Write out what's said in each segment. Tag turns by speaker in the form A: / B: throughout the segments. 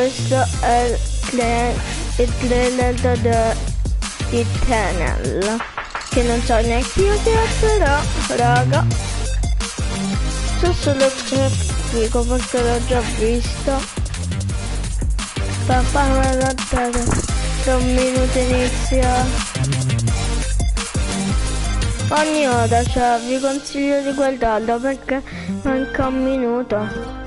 A: questo è il trailer di Tenel, che non so neanche io che è, però, raga, so solo che è figo perché l'ho già visto. Papà me l'ha dato, tra un minuto inizia. Ogni ora, cioè, vi consiglio di guardarlo perché manca un minuto.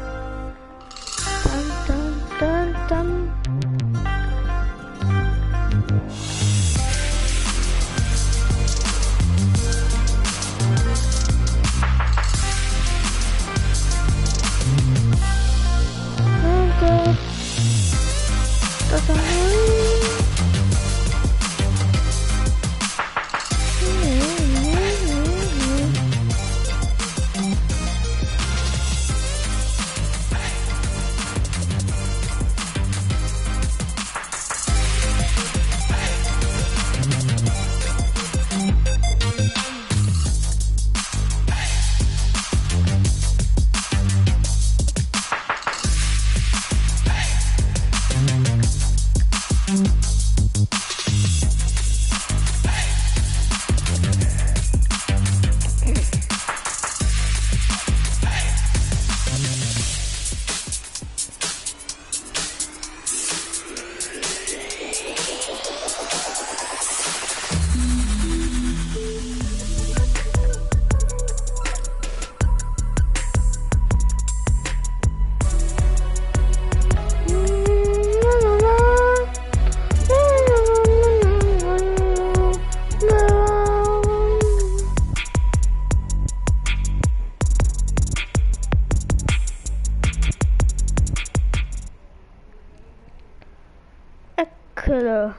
A: Eccolo.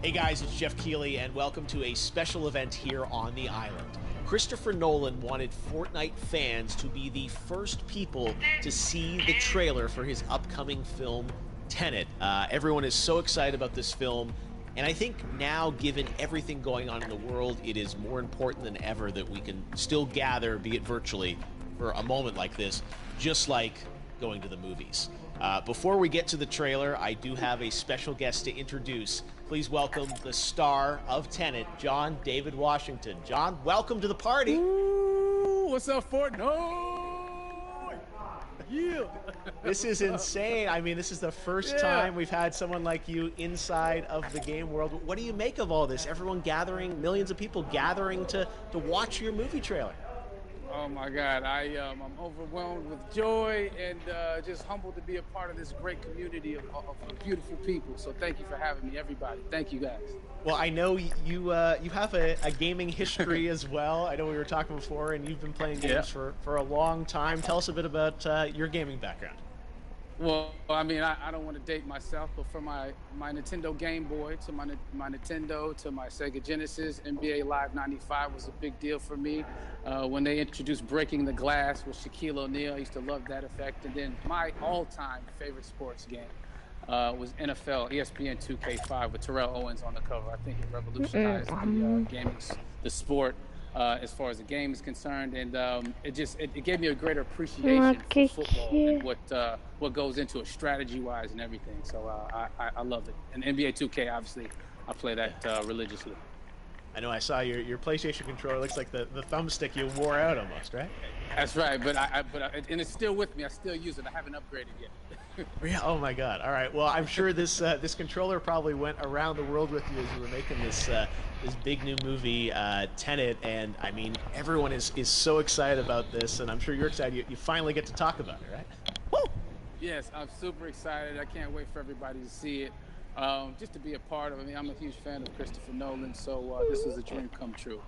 B: Hey guys, it's Jeff Keighley, and welcome to a special event here on the island. Christopher Nolan wanted Fortnite fans to be the first people to see the trailer for his upcoming film, Tenet. Everyone is so excited about this film, and I think now, given everything going on in the world, it is more important than ever that we can still gather, be it virtually, for a moment like this, just like going to the movies. Before we get to the trailer, I do have a special guest to introduce. Please welcome the star of Tenet, John David Washington. John, welcome to the party.
C: Ooh, what's up, Fortnite? Yeah.
B: This is insane. I mean, this is the first time we've had someone like you inside of the game world. What do you make of all this? Everyone gathering, millions of people gathering to watch your movie trailer.
C: Oh my God, I'm overwhelmed with joy and just humbled to be a part of this great community of beautiful people. So thank you for having me, everybody. Thank you, guys.
B: Well, I know you have a gaming history as well. I know we were talking before, and you've been playing games for a long time. Tell us a bit about your gaming background.
C: Well, I mean, I don't want to date myself, but from my Nintendo Game Boy to my Nintendo to my Sega Genesis, NBA Live 95 was a big deal for me. When they introduced Breaking the Glass with Shaquille O'Neal, I used to love that effect. And then my all-time favorite sports game was NFL ESPN 2K5 with Terrell Owens on the cover. I think it revolutionized the sport. As far as the game is concerned, and it gave me a greater appreciation for football and what goes into it strategy-wise and everything. So I love it. And NBA 2K, obviously, I play that religiously.
B: I know I saw your PlayStation controller. Looks like the thumbstick you wore out almost, right?
C: That's right, but and it's still with me. I still use it. I haven't upgraded yet.
B: Yeah. Oh my God. All right. Well, I'm sure this controller probably went around the world with you as you were making this big new movie, Tenet, and I mean everyone is so excited about this, and I'm sure you're excited. You finally get to talk about it, right? Woo!
C: Yes, I'm super excited. I can't wait for everybody to see it. Just to be a part of it. I mean, I'm a huge fan of Christopher Nolan, so this is a dream come true.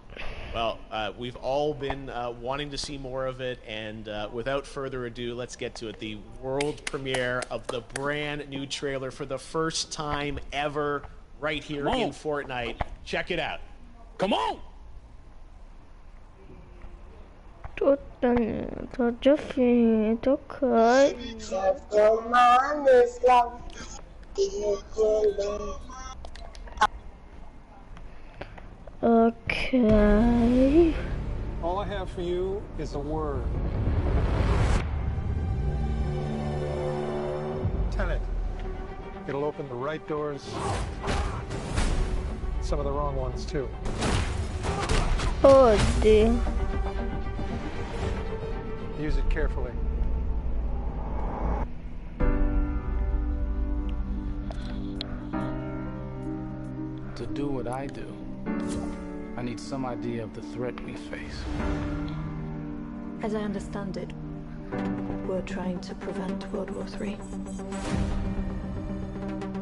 B: Well, we've all been wanting to see more of it, and without further ado, let's get to it. The world premiere of the brand new trailer for the first time ever right here in Fortnite. Check it out.
C: Come on!
A: Ho già finito, ok. Ok.
D: All I have for you is a word. Tenel. It'll open the right doors, some of the wrong ones too.
A: Oddio.
D: Use it carefully.
C: To do what I do, I need some idea of the threat we face.
E: As I understand it, we're trying to prevent World War III.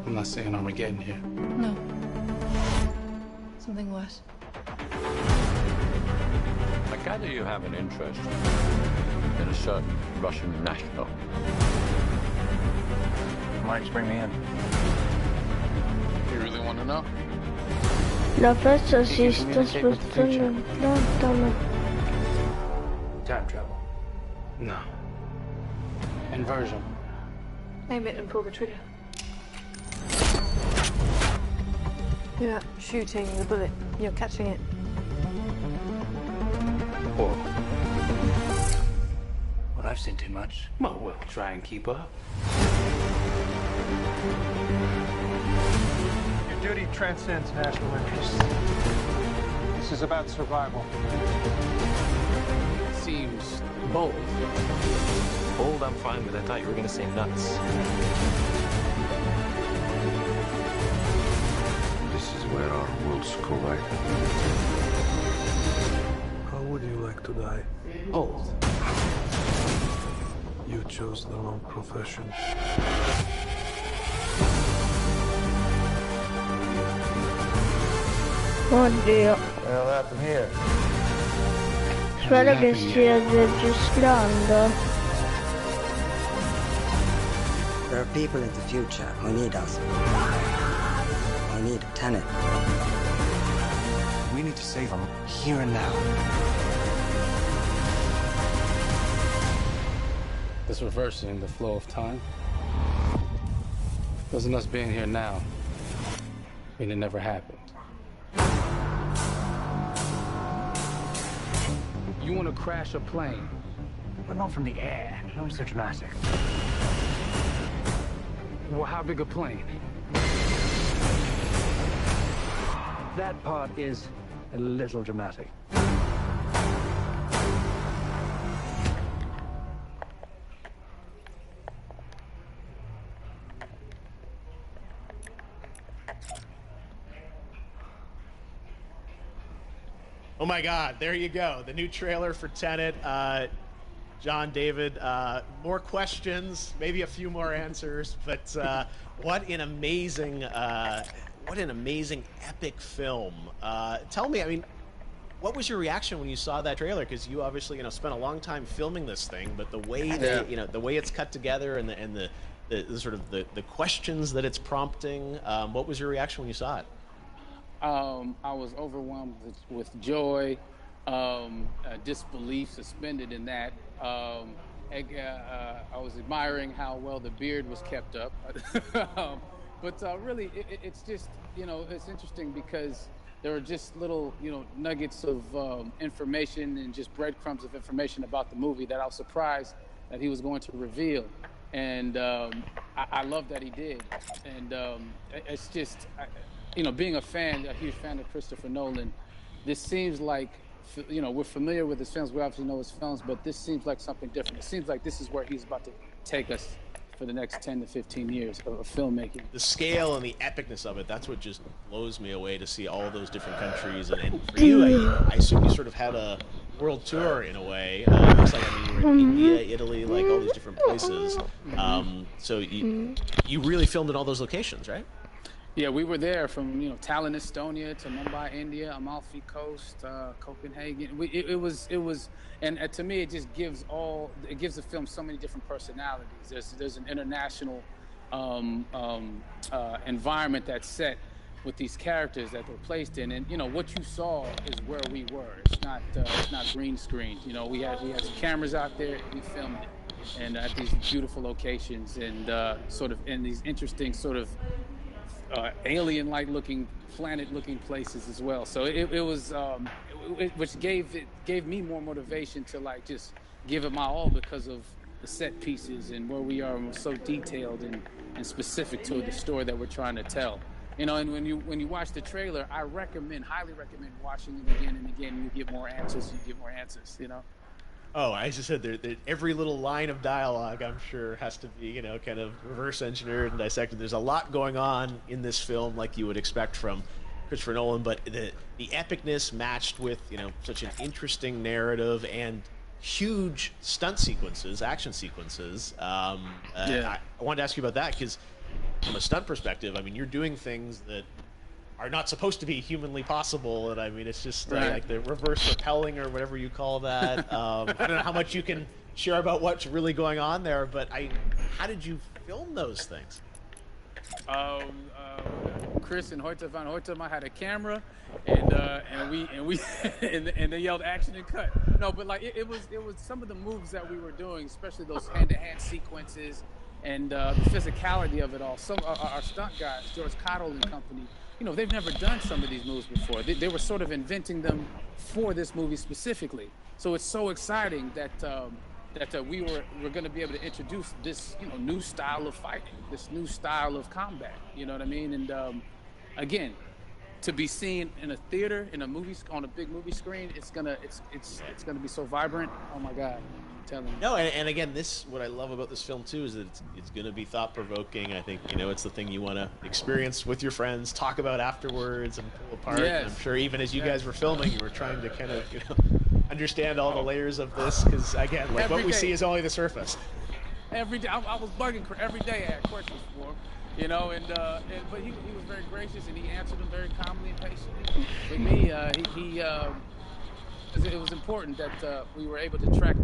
C: I'm not saying Armageddon here.
E: No. Something worse.
F: I gather you have an interest in a certain Russian national.
G: Mike's bring me in.
C: You really want to know?
A: La festa si sta spostando lontano.
G: Time travel.
C: No. Inversion.
E: Aim it and pull the trigger. You're not shooting the bullet, you're catching it.
C: Whoa.
G: Well, I've seen too much.
C: Well, we'll try and keep up.
D: Your duty transcends national interests. This is about survival.
C: Seems bold.
F: Bold, I'm fine with. I thought you were going to say nuts.
H: This is where our worlds collide.
D: How would you like to die?
C: Bold.
D: You chose the wrong profession.
A: Oddio.
G: Well, happened here.
A: Spero che stia registrando.
I: There are people in the future who need us. We need Tenel.
G: We need to save them here and now.
C: This reversing the flow of time. Doesn't us being here now mean it never happened? You want to crash a plane?
G: But not from the air. No, it's so dramatic.
C: Well, how big a plane?
G: That part is a little dramatic.
B: Oh my God, there you go. The new trailer for Tenet. John, David, more questions, maybe a few more answers, but what an amazing epic film. Tell me, I mean, what was your reaction when you saw that trailer? Because you obviously, spent a long time filming this thing, but the way that, the way it's cut together and the sort of the questions that it's prompting, what was your reaction when you saw it?
C: I was overwhelmed with joy, disbelief suspended in that. I was admiring how well the beard was kept up. But really, it's just, it's interesting because there are just little, nuggets of information and just breadcrumbs of information about the movie that I was surprised that he was going to reveal. And I love that he did. And it's just... being a huge fan of Christopher Nolan, this seems like, we're familiar with his films, we obviously know his films, but this seems like something different. It seems like this is where he's about to take us for the next 10 to 15 years of filmmaking.
B: The scale and the epicness of it, that's what just blows me away, to see all those different countries. And for you, I assume you sort of had a world tour in a way. It looks like, you were in India, Italy, like all these different places. So you really filmed in all those locations, right?
C: Yeah, we were there from Tallinn, Estonia, to Mumbai, India, Amalfi Coast, Copenhagen. It was, and to me, it just gives the film so many different personalities. There's an international environment that's set, with these characters that they're placed in, and what you saw is where we were. It's not green screen. We had some cameras out there, and we filmed it, and at these beautiful locations, and sort of in these interesting sort of alien-like looking, planet-looking places as well. So it was, which gave me more motivation to like just give it my all because of the set pieces and where we are, and we're so detailed and specific to the story that we're trying to tell. And when you watch the trailer, I highly recommend watching it again and again. And you get more answers.
B: Oh, as I said, every little line of dialogue, I'm sure, has to be, kind of reverse engineered and dissected. There's a lot going on in this film, like you would expect from Christopher Nolan, but the epicness matched with, such an interesting narrative and huge stunt sequences, action sequences. I wanted to ask you about that because, from a stunt perspective, I mean, you're doing things that are not supposed to be humanly possible, and I mean, it's just like the reverse rappelling or whatever you call that. I don't know how much you can share about what's really going on there, but how did you film those things?
C: Chris and Hoyte van Hoytema had a camera, and we and they yelled action and cut. No, but like it was some of the moves that we were doing, especially those hand-to-hand sequences. And the physicality of it all. Some our stunt guys, George Cottle and company, they've never done some of these moves before. They were sort of inventing them for this movie specifically. So it's so exciting that we're going to be able to introduce this new style of fighting, this new style of combat. You know what I mean? And again, to be seen in a theater, in a movie, on a big movie screen, it's gonna be so vibrant. Oh my God.
B: No, and again, what I love about this film too is that it's going to be thought provoking. I think it's the thing you want to experience with your friends, talk about afterwards, and pull apart.
C: Yes.
B: And I'm sure even as you guys were filming, you were trying to kind of understand all the layers of this because again, like what we see is only the surface.
C: Every day, I was bugging every day. I had questions for him, but he was very gracious and he answered them very calmly and patiently. With me, it was important that we were able to track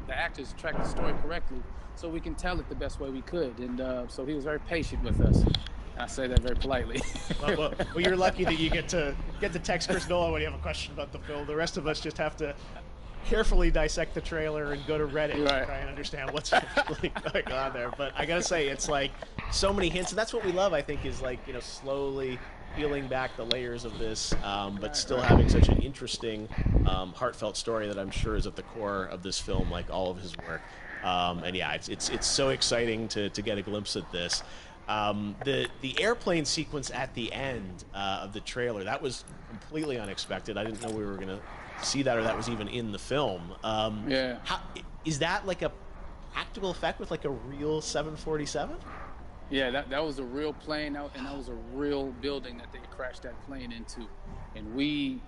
C: the actors track the story correctly, so we can tell it the best way we could. And so he was very patient with us. And I say that very politely.
B: well, you're lucky that you get to text Chris Nolan when you have a question about the film. The rest of us just have to carefully dissect the trailer and go to Reddit to try and understand what's really going on there. But I gotta say, it's like so many hints, and that's what we love. I think is like slowly peeling back the layers of this, but still having such an interesting, heartfelt story that I'm sure is at the core of this film, like all of his work. And yeah, it's so exciting to get a glimpse at this. The airplane sequence at the end of the trailer, that was completely unexpected. I didn't know we were gonna see that, or that was even in the film. Is that like a practical effect with like a real 747?
C: Yeah, that was a real plane, and that was a real building that they crashed that plane into. And we,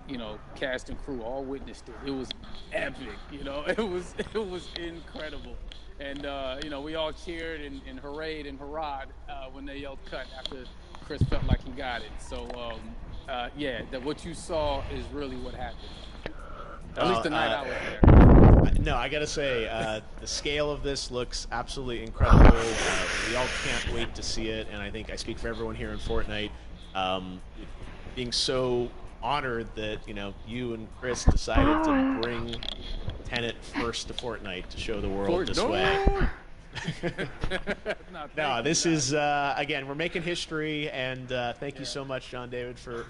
C: cast and crew all witnessed it. It was epic, it was incredible. And, we all cheered and hurrayed and hurrahed when they yelled cut after Chris felt like he got it. So, that what you saw is really what happened. At least the night I was there.
B: No, I gotta say, the scale of this looks absolutely incredible. We all can't wait to see it, and I think I speak for everyone here in Fortnite, being so honored that you and Chris decided to bring Tenet first to Fortnite to show the world this way. No, this is again, we're making history, and thank you so much, John David, for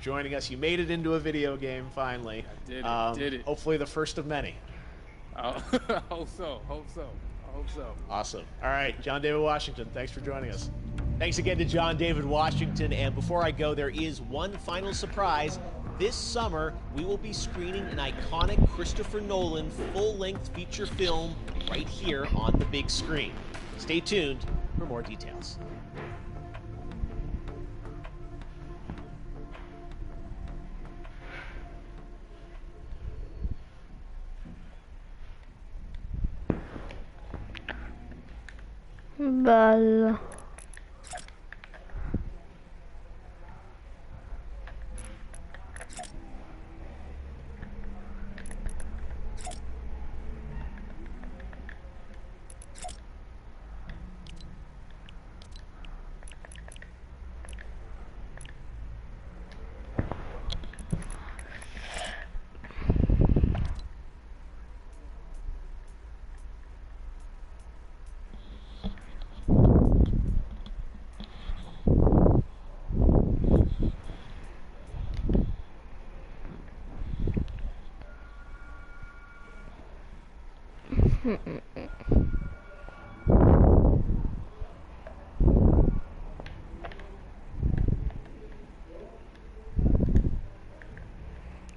B: joining us. You made it into a video game finally.
C: I did it.
B: Hopefully the first of many.
C: I hope so.
B: Awesome. All right, John David Washington, thanks for joining us. Thanks again to John David Washington. And before I go, there is one final surprise. This summer, we will be screening an iconic Christopher Nolan full-length feature film right here on the big screen. Stay tuned for more details.
A: Bello.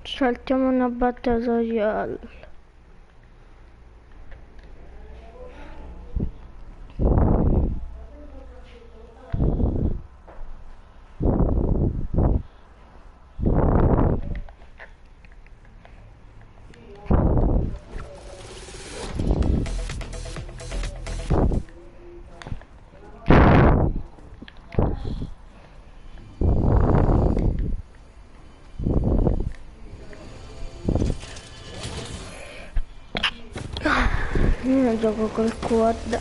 A: Saltiamo una battle royale. Io gioco col quad.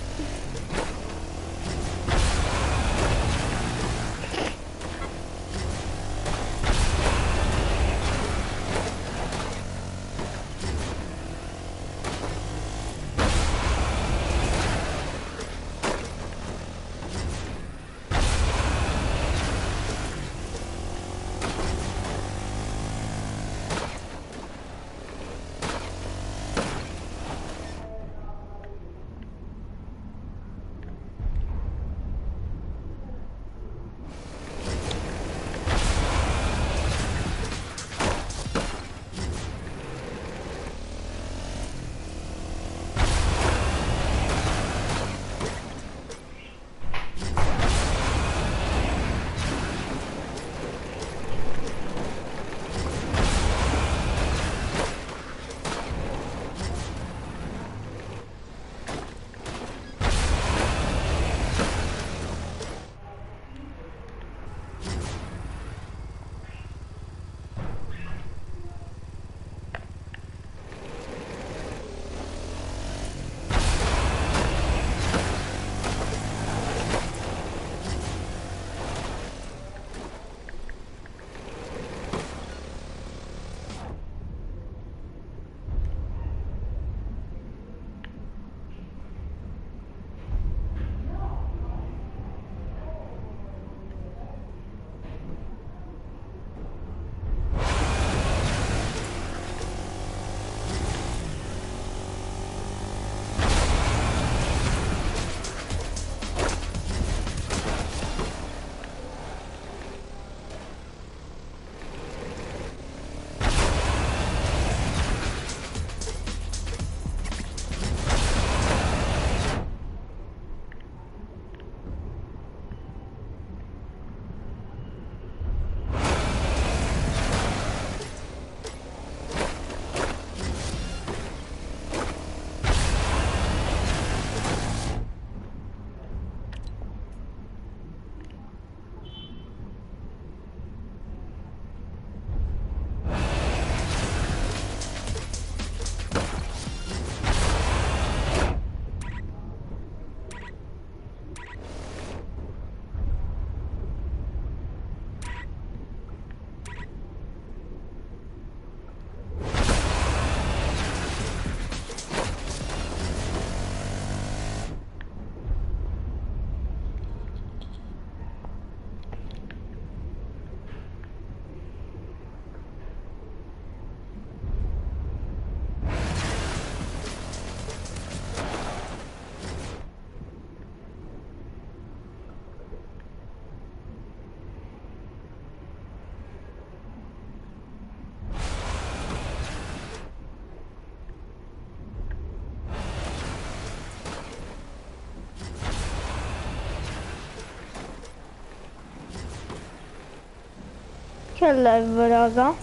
A: Che live, raga?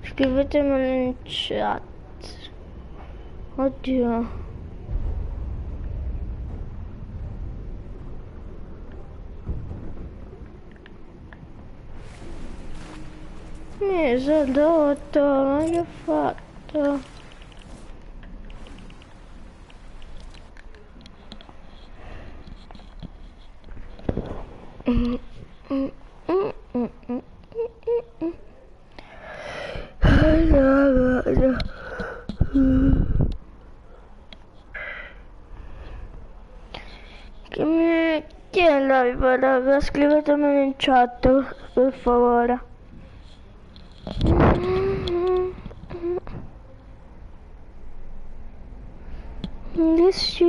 A: Scrivetemelo in chat. Oddio. Mi sono rotto, ma che ho fatto? Chi è in live, raga? Scrivetemelo in chat, per favore. This